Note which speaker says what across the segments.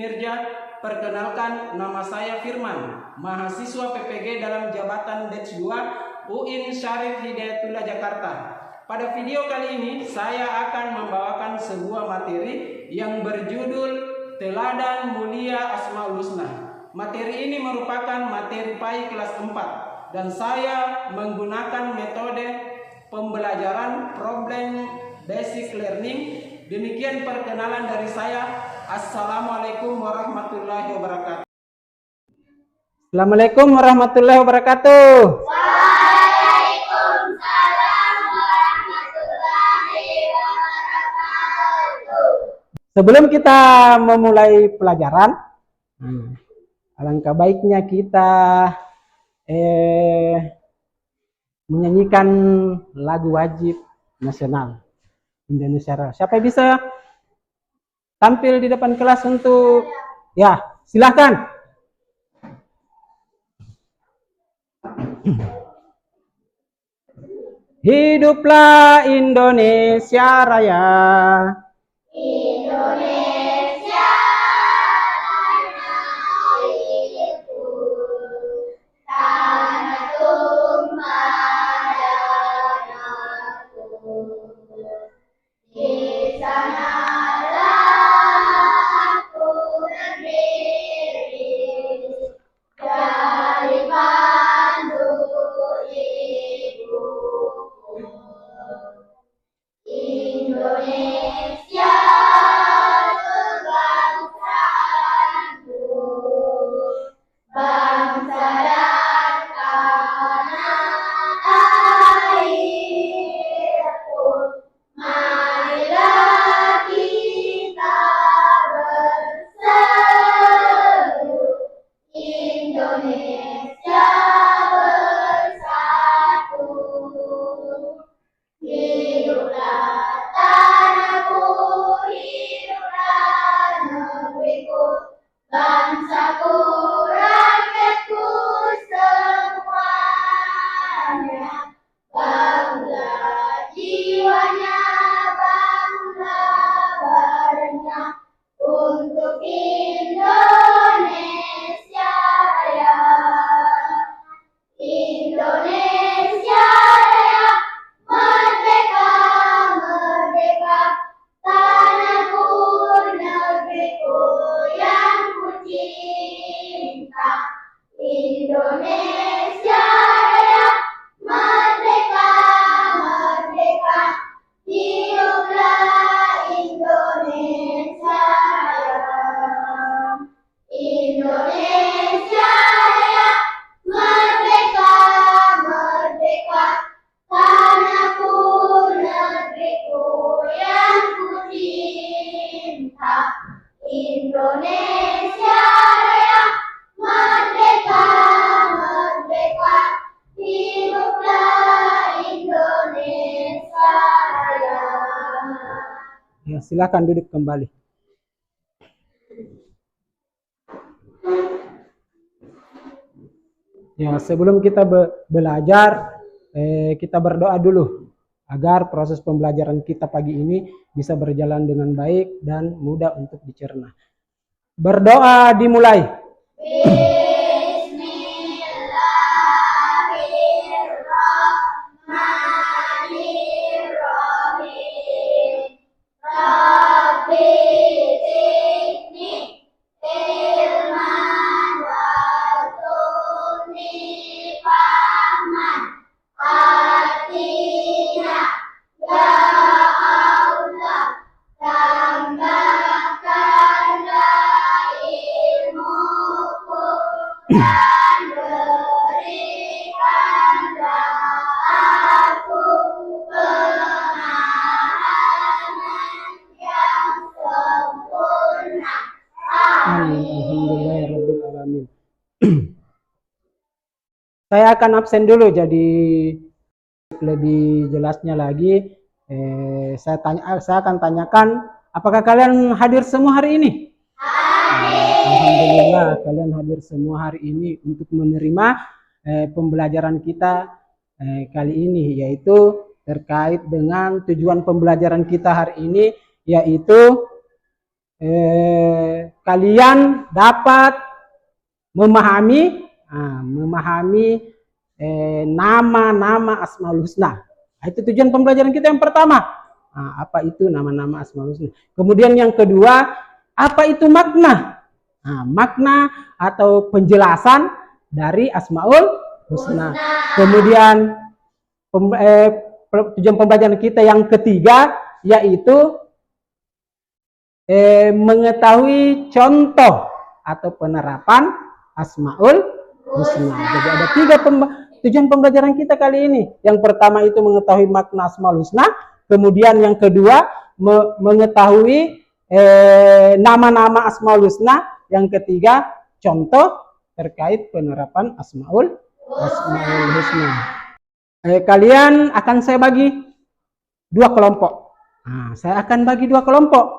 Speaker 1: kinerja. Perkenalkan, nama saya Firman, mahasiswa PPG dalam jabatan Batch 2 UIN Syarif Hidayatullah Jakarta. Pada video kali ini saya akan membawakan sebuah materi yang berjudul Teladan Mulia Asmaul Husna. Materi ini merupakan materi PAI kelas 4 dan saya menggunakan metode pembelajaran problem basic learning. Demikian perkenalan dari saya. Assalamualaikum warahmatullahi wabarakatuh. Assalamualaikum warahmatullahi wabarakatuh.
Speaker 2: Waalaikumsalam warahmatullahi wabarakatuh.
Speaker 1: Sebelum kita memulai pelajaran, alangkah baiknya kita menyanyikan lagu wajib nasional Indonesia Raya. Siapa yang bisa tampil di depan kelas untuk silahkan. Hiduplah Indonesia Raya.
Speaker 2: Indonesia tanah airku, tanah tumpah darahku. Di sanalah aku berdiri dari pandu ibuku. Indonesia kebangsaanku, bangsa dan tanah airku. Marilah kita berseru, Indonesia bersatu. Hiduplah tanahku, hiduplah negeriku, bangsaku, rakyatku semuanya. Bangga jiwanya, bangga badannya, untuk Indonesia Raya. Indonesia Raya, merdeka, merdeka, tanahku, negeriku yang ku cinta. Indonesia Raya, merdeka, merdeka, hiduplah Indonesia Raya. Indonesia Raya, merdeka, merdeka, tanahku, negeriku yang ku cinta. Indonesia Raya, merdeka, merdeka, hiduplah Indonesia Raya.
Speaker 1: Ya, silakan duduk kembali. Ya, sebelum kita belajar, kita berdoa dulu agar proses pembelajaran kita pagi ini bisa berjalan dengan baik dan mudah untuk dicerna. Berdoa dimulai.
Speaker 2: Bismillahirrahmanirrahim. Rabbi zidni ilman warzuqni fahman. Atina ya Allah, tambahkanlah ilmuku dan berikanlah aku pemahaman yang sempurna.
Speaker 1: Alhamdulillahirrahmanirrahim. Saya akan absen dulu, jadi lebih jelasnya lagi saya akan tanyakan, apakah kalian hadir semua hari ini? Alhamdulillah kalian hadir semua hari ini untuk menerima pembelajaran kita kali ini, yaitu terkait dengan tujuan pembelajaran kita hari ini, yaitu kalian dapat memahami nama-nama Asmaul Husna. Itu tujuan pembelajaran kita yang pertama. Apa itu nama-nama Asmaul Husna? Kemudian yang kedua, apa itu makna? Makna atau penjelasan dari Asmaul Husna. Kemudian tujuan pembelajaran kita yang ketiga yaitu mengetahui contoh atau penerapan Asmaul Husna. Jadi ada tiga tujuan pembelajaran kita kali ini. Yang pertama itu mengetahui makna Asmaul Husna. Kemudian yang kedua mengetahui nama-nama Asmaul Husna. Yang ketiga contoh terkait penerapan Asmaul Husna. Kalian akan saya bagi dua kelompok. Saya akan bagi dua kelompok.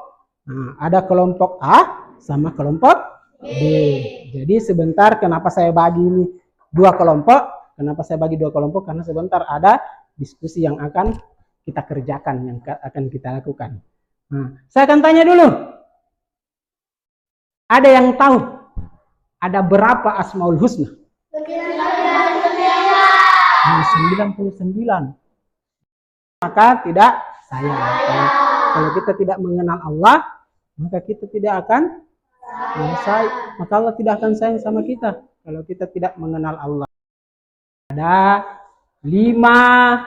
Speaker 1: Ada kelompok A sama kelompok B. Jadi sebentar kenapa saya bagi ini dua kelompok? Kenapa saya bagi dua kelompok? Karena sebentar ada diskusi yang akan kita kerjakan, yang akan kita lakukan. Saya akan tanya dulu. Ada yang tahu ada berapa Asmaul Husna? 99. Maka tidak sayang. Kalau kita tidak mengenal Allah, maka kita tidak akan sayang. Maka Allah tidak akan sayang sama kita kalau kita tidak mengenal Allah. Ada 5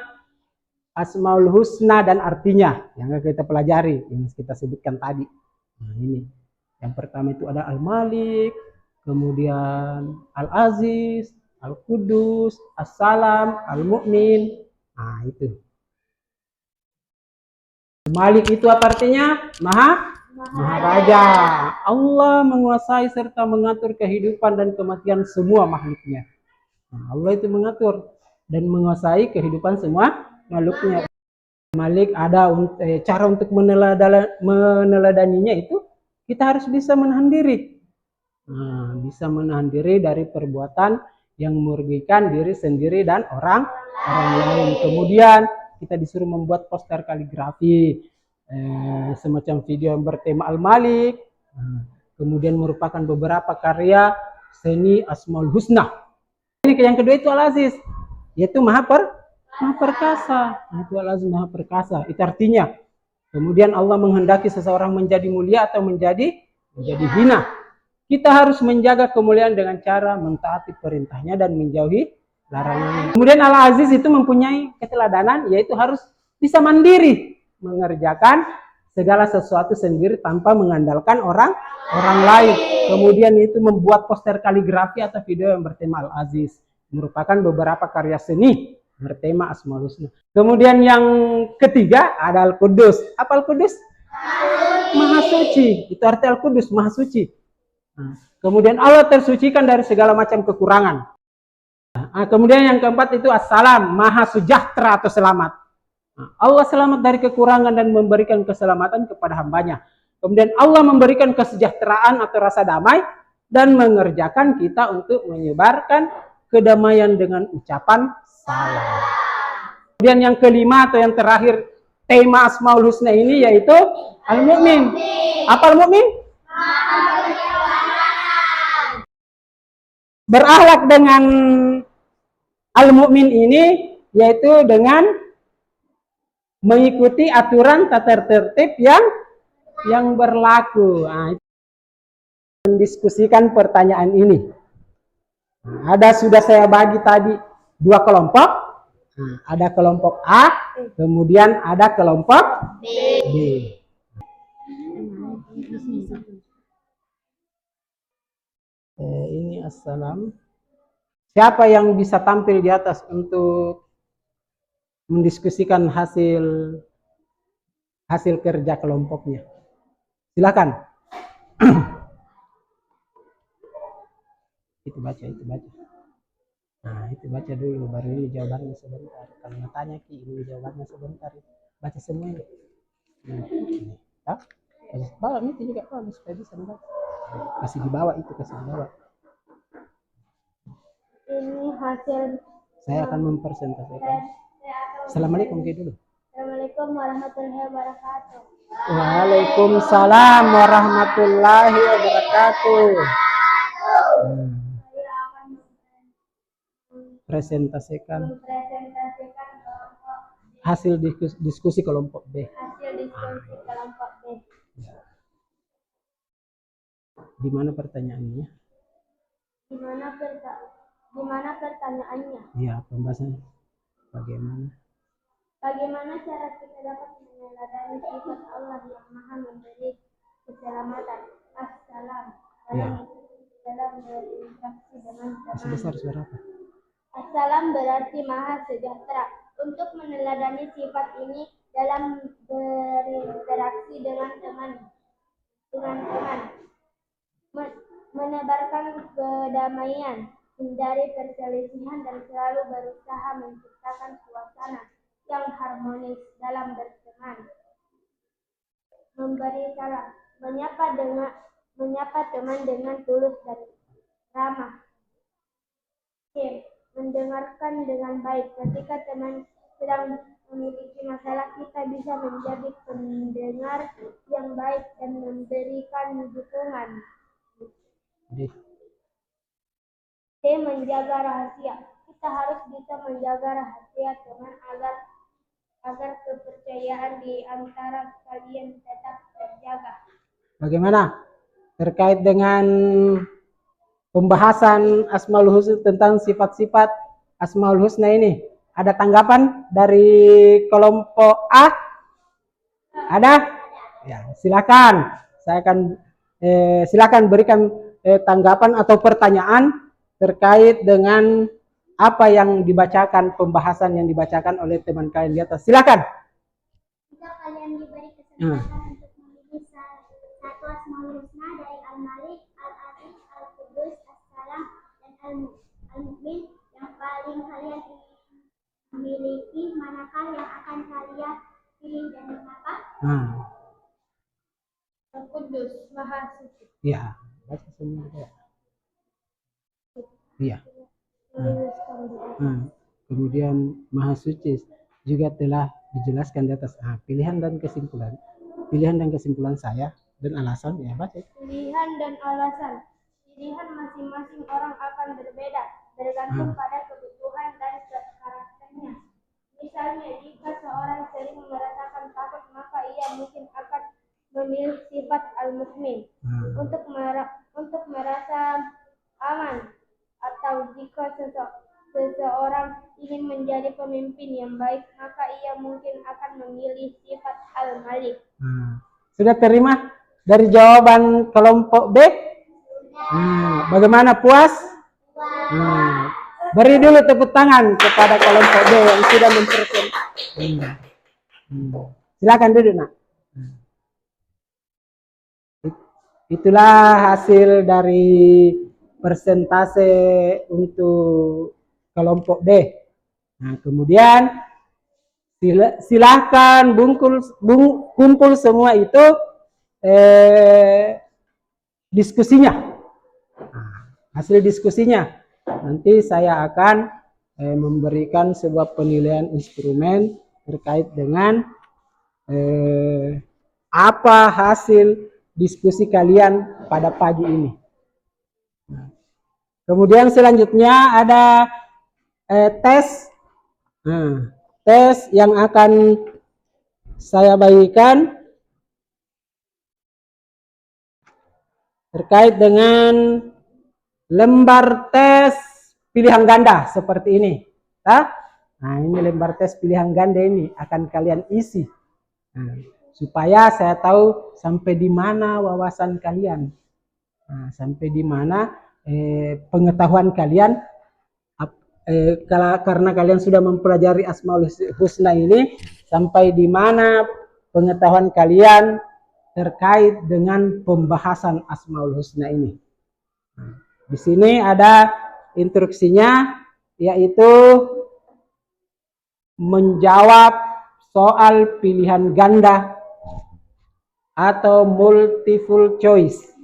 Speaker 1: Asmaul Husna dan artinya yang kita pelajari, yang kita sebutkan tadi. Ini. Yang pertama itu ada Al-Malik, kemudian Al-Aziz, Al-Qudus, As-Salam, Al-Mu'min. Itu. Malik itu apa artinya? Maharaja. Allah menguasai serta mengatur kehidupan dan kematian semua makhluknya. Allah itu mengatur dan menguasai kehidupan semua makhluknya. Malik ada cara untuk meneladaninya itu kita harus bisa menahan diri. Bisa menahan diri dari perbuatan yang merugikan diri sendiri dan orang lain. Kemudian kita disuruh membuat poster kaligrafi, semacam video yang bertema Al-Malik. Kemudian merupakan beberapa karya seni Asmaul Husna. Ini yang kedua itu Al-Aziz, yaitu maha perkasa. Itu Al-Aziz maha perkasa. Itu artinya kemudian Allah menghendaki seseorang menjadi mulia atau menjadi hina. Kita harus menjaga kemuliaan dengan cara mentaati perintahnya dan menjauhi larangannya. Kemudian Al-Aziz itu mempunyai keteladanan, yaitu harus bisa mandiri mengerjakan segala sesuatu sendiri tanpa mengandalkan orang lain. Kemudian itu membuat poster kaligrafi atau video yang bertema Al-Aziz, merupakan beberapa karya seni bertema Asmaul Husna. Kemudian yang ketiga ada Al-Qudus. Apa Al-Qudus? Maha suci. Itu arti Al-Qudus, maha suci. Kemudian Allah tersucikan dari segala macam kekurangan. Kemudian yang keempat itu As-Salam, maha sejahtera atau selamat. Allah selamat dari kekurangan dan memberikan keselamatan kepada hambanya. Kemudian Allah memberikan kesejahteraan atau rasa damai dan mengerjakan kita untuk menyebarkan kedamaian dengan ucapan salam. Kemudian yang kelima atau yang terakhir tema Asmaul Husna ini yaitu Al-Mu'min. Apa Al-Mu'min? Berakhlak dengan Al-Mu'min ini yaitu dengan mengikuti aturan tata tertib yang berlaku. Mendiskusikan pertanyaan ini. Sudah saya bagi tadi dua kelompok. Ada kelompok A, kemudian ada kelompok B. Ini Assalam. Siapa yang bisa tampil di atas untuk mendiskusikan hasil kerja kelompoknya? Silakan. Itu baca. Itu baca dulu, baru ini jawabannya sebentar. Kalau tanya ini jawabannya sebentar. Baca semuanya. Bawa itu juga bagus supaya bisa membaca. Kasih di bawah.
Speaker 2: Ini hasil.
Speaker 1: Saya akan mempresentasikan. Assalamualaikum dulu.
Speaker 2: Assalamualaikum. Assalamualaikum warahmatullahi wabarakatuh.
Speaker 1: Waalaikumsalam warahmatullahi wabarakatuh.
Speaker 2: Saya akan
Speaker 1: Presentasikan
Speaker 2: mempresentasikan kelompok
Speaker 1: hasil diskusi kelompok B.
Speaker 2: hasil diskusi kelompok B.
Speaker 1: Di mana pertanyaannya?
Speaker 2: Di mana pertanyaannya?
Speaker 1: Ya, pembahasannya.
Speaker 2: Bagaimana cara kita dapat meneladani sifat Allah yang Maha memberi keselamatan? Assalam.
Speaker 1: Ya.
Speaker 2: Dalam berinteraksi dengan
Speaker 1: Sebesar suara apa?
Speaker 2: Assalam berarti Maha Sejahtera. Untuk meneladani sifat ini dalam berinteraksi dengan teman, menebarkan kedamaian, hindari perselisihan dan selalu berusaha menciptakan suasana yang harmonis dalam berteman. Memberi salam, menyapa teman dengan tulus dan ramah. Mendengarkan dengan baik. Ketika teman sedang memiliki masalah, kita bisa menjadi pendengar yang baik dan memberikan dukungan. Menjaga rahasia. Kita harus bisa menjaga rahasia teman agar kepercayaan di antara kalian tetap terjaga.
Speaker 1: Bagaimana terkait dengan pembahasan Asmaul Husna tentang sifat-sifat Asmaul Husna ini? Ada tanggapan dari kelompok A? Ada? Ya, silakan. Saya akan silakan berikan tanggapan atau pertanyaan terkait dengan apa yang dibacakan, pembahasan yang dibacakan oleh teman kalian di atas. Silakan.
Speaker 2: Jika kalian diberi kesempatan untuk memilih satu Asmaul Husna dari Al-Malik, Al-Aziz, Al-Qudus, As-Salam, dan Al-Mu'min yang paling kalian miliki, manakah yang akan kalian pilih dan mengapa? Al-Qudus, Maha Suci.
Speaker 1: Ya, baca semua. Iya. Kemudian Maha Suci juga telah dijelaskan di atas. Pilihan dan kesimpulan saya dan alasan, ya baca.
Speaker 2: Pilihan dan alasan. Pilihan masing-masing orang akan berbeda, bergantung pada kebutuhan dan karakternya. Misalnya, jika seorang sering merasakan takut, maka ia mungkin akan memilih sifat al-mu'min untuk merasa aman. Atau jika seseorang ingin menjadi pemimpin yang baik, maka ia mungkin akan memilih sifat al-malik.
Speaker 1: Sudah terima dari jawaban kelompok B? Bagaimana, puas? Beri dulu tepuk tangan kepada kelompok B yang sudah mempresentasikan. Silakan duduk, nak. Itulah hasil dari persentase untuk kelompok B. Kemudian silahkan kumpul semua itu diskusinya. Hasil diskusinya nanti saya akan memberikan sebuah penilaian instrumen terkait dengan apa hasil diskusi kalian pada pagi ini. Kemudian selanjutnya ada tes. Tes yang akan saya bagikan terkait dengan lembar tes pilihan ganda seperti ini. Ini lembar tes pilihan ganda ini akan kalian isi. Supaya saya tahu sampai di mana wawasan kalian. Sampai di mana pengetahuan kalian, karena kalian sudah mempelajari Asmaul Husna ini, sampai di mana pengetahuan kalian terkait dengan pembahasan Asmaul Husna ini. Di sini ada instruksinya, yaitu menjawab soal pilihan ganda atau multiple choice.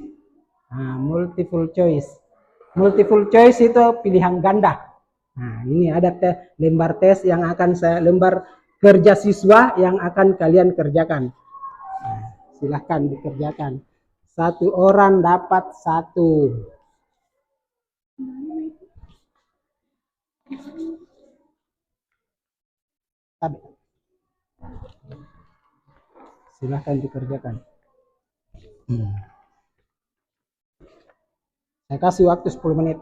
Speaker 1: Multiple choice itu pilihan ganda. Ini ada lembar tes yang akan saya kerja siswa yang akan kalian kerjakan. Nah, silahkan dikerjakan. Satu orang dapat satu. Silahkan dikerjakan. Saya kasih waktu 10 menit.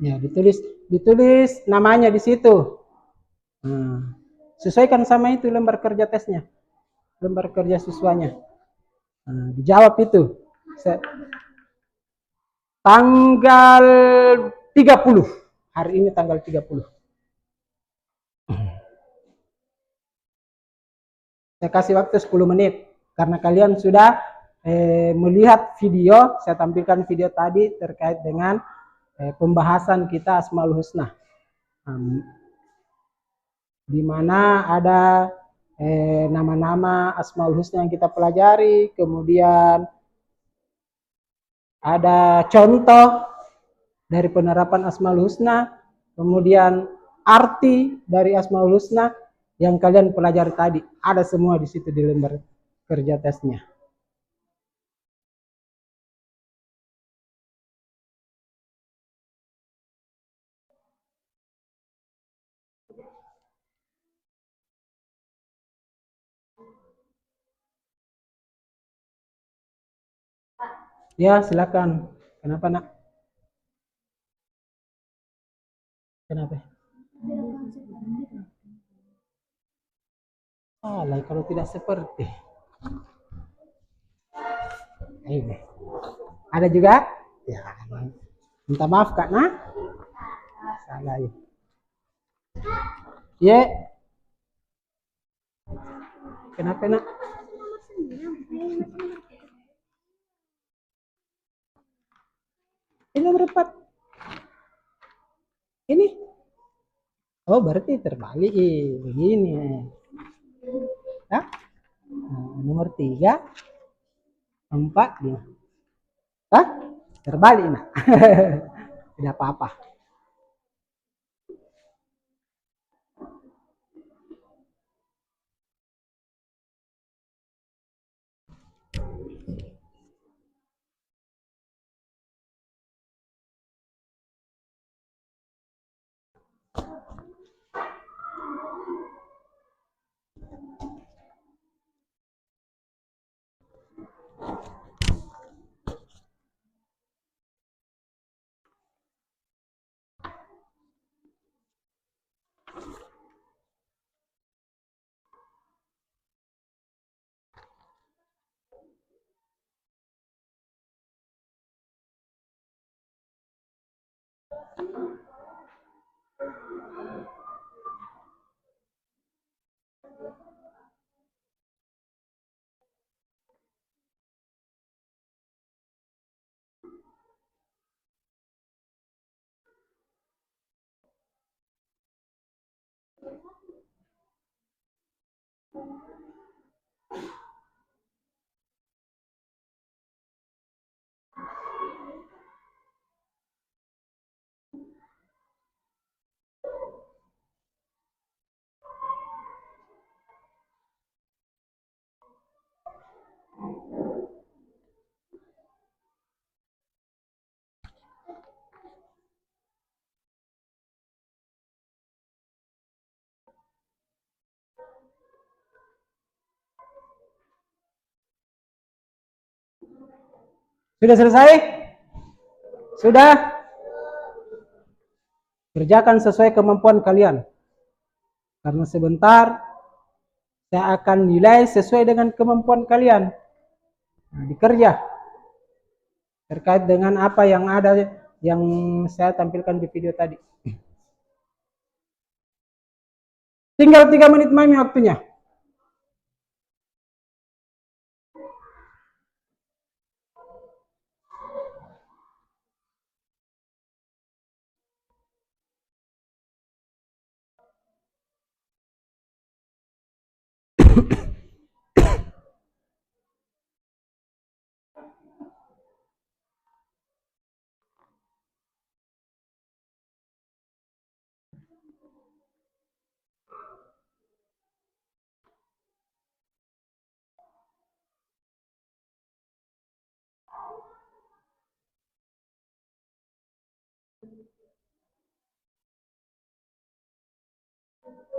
Speaker 1: Ya, ditulis namanya di situ. Sesuaikan sama itu lembar kerja tesnya, lembar kerja siswanya. Dijawab itu. Tanggal 30. Hari ini tanggal 30. Saya kasih waktu 10 menit karena kalian sudah melihat video. Saya tampilkan video tadi terkait dengan pembahasan kita Asmaul Husna, di mana ada nama-nama Asmaul Husna yang kita pelajari, kemudian ada contoh dari penerapan Asmaul Husna, kemudian arti dari Asmaul Husna yang kalian pelajari tadi. Ada semua di situ di lembar kerja tesnya. Ya, silakan. Kenapa, Nak? Kenapa? Salah kalau tidak seperti. Ini. Ada juga? Ya. Minta maaf, Kak, Nak. Salah ya. Ya. Kenapa, Nak? Ini nomor 4. Ini. Oh, berarti terbalik. Begini. Hah? Nomor 3. 4. Hah? Terbalik, Nak. Tidak apa-apa. Sudah selesai? Sudah? Kerjakan sesuai kemampuan kalian. Karena sebentar saya akan nilai sesuai dengan kemampuan kalian. Nah, dikerja. Terkait dengan apa yang ada yang saya tampilkan di video tadi. Tinggal 3 menit Mami waktunya.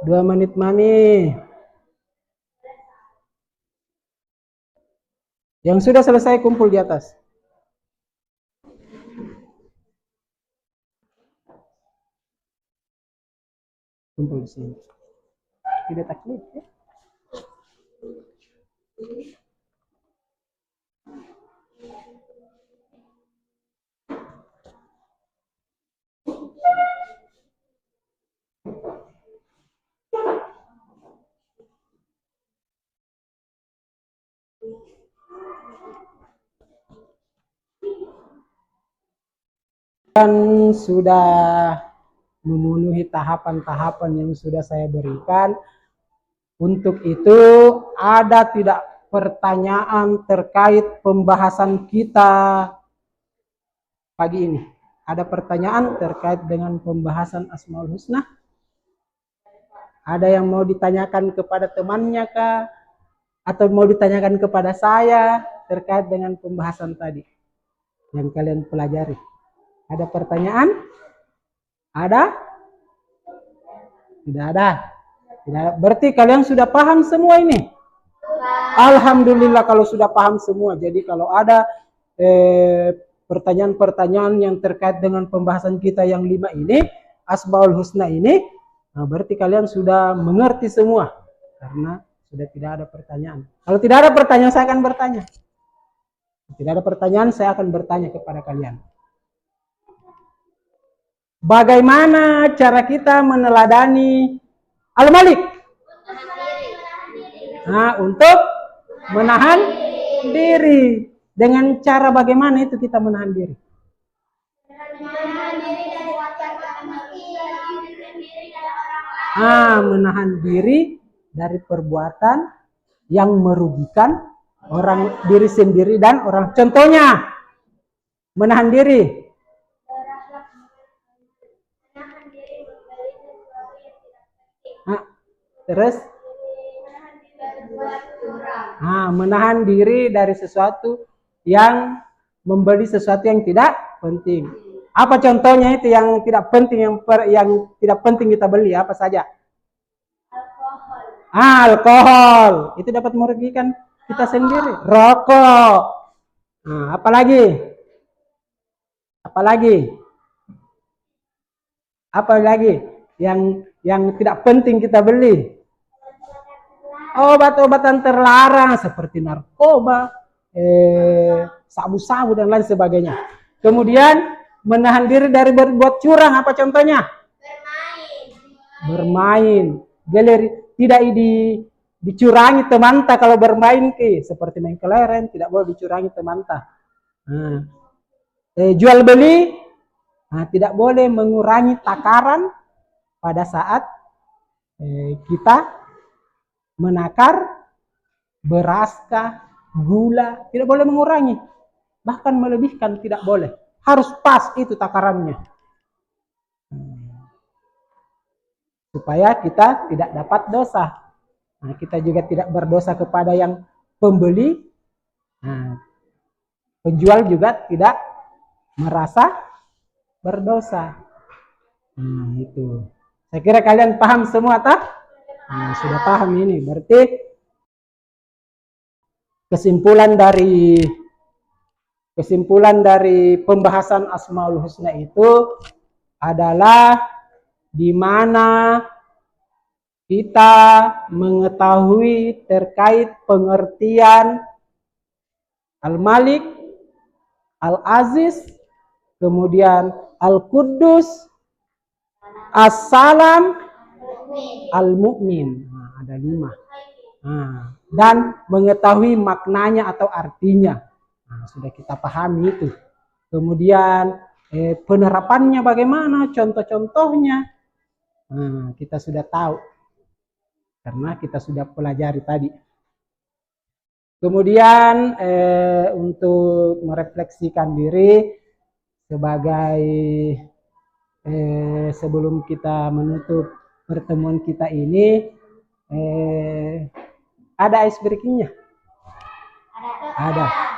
Speaker 1: Dua menit Mami. Yang sudah selesai kumpul di atas. Kumpul di sini. Tidak taklid ya. Dan sudah memenuhi tahapan-tahapan yang sudah saya berikan. Untuk itu ada tidak pertanyaan terkait pembahasan kita pagi ini? Ada pertanyaan terkait dengan pembahasan Asmaul Husna? Ada yang mau ditanyakan kepada temannya kah? Atau mau ditanyakan kepada saya terkait dengan pembahasan tadi yang kalian pelajari? Ada pertanyaan? Ada? Tidak ada. Tidak ada. Berarti kalian sudah paham semua ini? Alhamdulillah kalau sudah paham semua. Jadi kalau ada pertanyaan-pertanyaan yang terkait dengan pembahasan kita yang 5 ini, Asmaul Husna ini, nah berarti kalian sudah mengerti semua. Karena sudah tidak ada pertanyaan. Kalau tidak ada pertanyaan, saya akan bertanya. Tidak ada pertanyaan, saya akan bertanya kepada kalian. Bagaimana cara kita meneladani Al-Malik? Nah, untuk menahan diri. Dengan cara bagaimana itu kita menahan diri? Menahan diri dari perbuatan yang merugikan orang diri sendiri dan orang. Contohnya, menahan diri. Terus menahan diri dari sesuatu yang membeli sesuatu yang tidak penting. Apa contohnya itu yang tidak penting, yang tidak penting kita beli? Apa saja? Alkohol. Itu dapat merugikan kita sendiri. Rokok. Apalagi? Yang tidak penting kita beli? Obat-obatan terlarang seperti narkoba, sabu-sabu dan lain sebagainya. Kemudian menahan diri dari berbuat curang. Apa contohnya? Bermain. Tidak dicurangi teman tak kalau bermain seperti main kelereng, tidak boleh dicurangi teman tak. Jual beli, tidak boleh mengurangi takaran pada saat kita menakar beras kah, gula, tidak boleh mengurangi, bahkan melebihkan tidak boleh, harus pas itu takarannya, supaya kita tidak dapat dosa. Kita juga tidak berdosa kepada yang pembeli, penjual juga tidak merasa berdosa. Itu. Saya kira kalian paham semua, tak? Sudah paham ini. Berarti kesimpulan dari kesimpulan dari pembahasan Asmaul Husna itu adalah di mana kita mengetahui terkait pengertian Al-Malik, Al-Aziz, kemudian Al-Quddus, As-Salam, Al-Mu'min. Nah, ada 5. Nah, dan mengetahui maknanya atau artinya. Nah, sudah kita pahami itu. Kemudian penerapannya bagaimana, contoh-contohnya. Nah, kita sudah tahu. Karena kita sudah pelajari tadi. Kemudian untuk merefleksikan diri sebagai sebelum kita menutup pertemuan kita ini, ada ice breakingnya?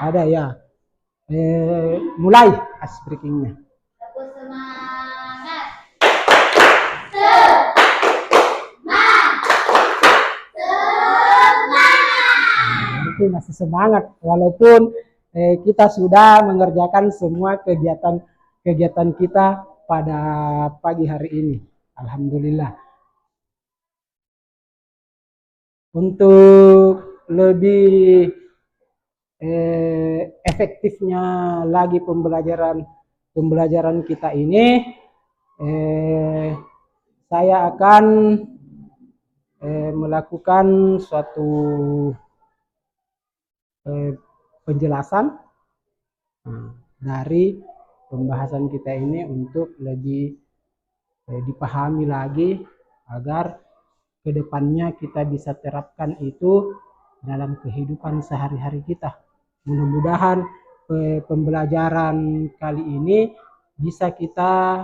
Speaker 1: Ada ya. Mulai ice breakingnya. Itu masih semangat walaupun kita sudah mengerjakan semua kegiatan kita pada pagi hari ini. Alhamdulillah. Untuk lebih efektifnya lagi pembelajaran kita ini, saya akan melakukan suatu penjelasan dari pembahasan kita ini untuk lebih dipahami lagi agar kedepannya kita bisa terapkan itu dalam kehidupan sehari-hari kita. Mudah-mudahan pembelajaran kali ini bisa kita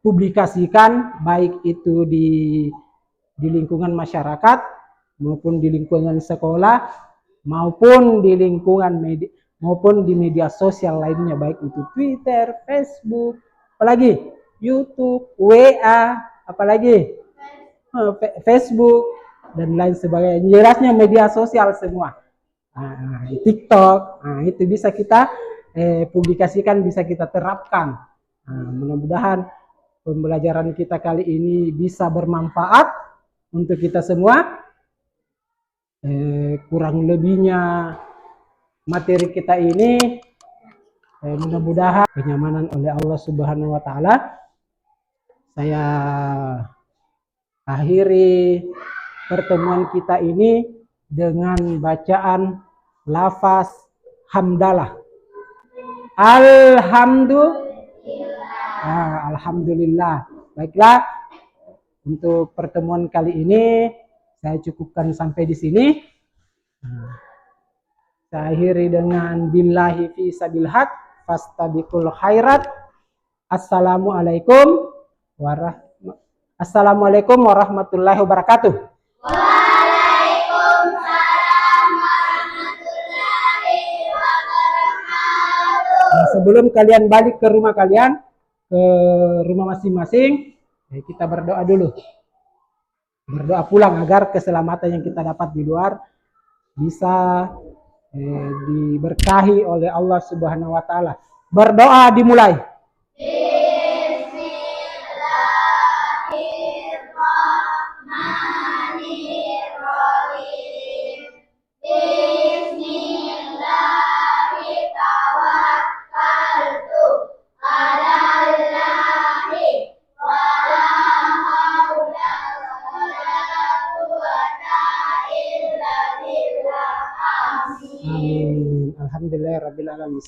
Speaker 1: publikasikan baik itu di lingkungan masyarakat maupun di lingkungan sekolah maupun di lingkungan media maupun di media sosial lainnya, baik itu Twitter, Facebook, apalagi YouTube, WA, apalagi Facebook dan lain sebagainya. Jelasnya media sosial semua. TikTok, itu bisa kita publikasikan, bisa kita terapkan. Mudah-mudahan pembelajaran kita kali ini bisa bermanfaat untuk kita semua. Kurang lebihnya materi kita ini mudah-mudahan kenyamanan oleh Allah Subhanahu wa taala. Saya akhiri pertemuan kita ini dengan bacaan lafaz hamdalah. Alhamdulillah. Baiklah, untuk pertemuan kali ini saya cukupkan sampai di sini. Saya akhiri dengan billahi fi sabil haq fastabiqul khairat. Assalamualaikum warahmatullahi wabarakatuh.
Speaker 2: Waalaikumsalam warahmatullahi wabarakatuh.
Speaker 1: Nah, sebelum kalian balik ke rumah kalian, ke rumah masing-masing, kita berdoa dulu. Berdoa pulang agar keselamatan yang kita dapat di luar bisa diberkahi oleh Allah Subhanahu wa taala. Berdoa dimulai.
Speaker 2: Bismillahirrahmanirrahim. Bismillahirrahmanirrahim. Alallahi wa la haula wa la quwwata illa billah.
Speaker 1: Amin. Alhamdulillahirabbil alamin.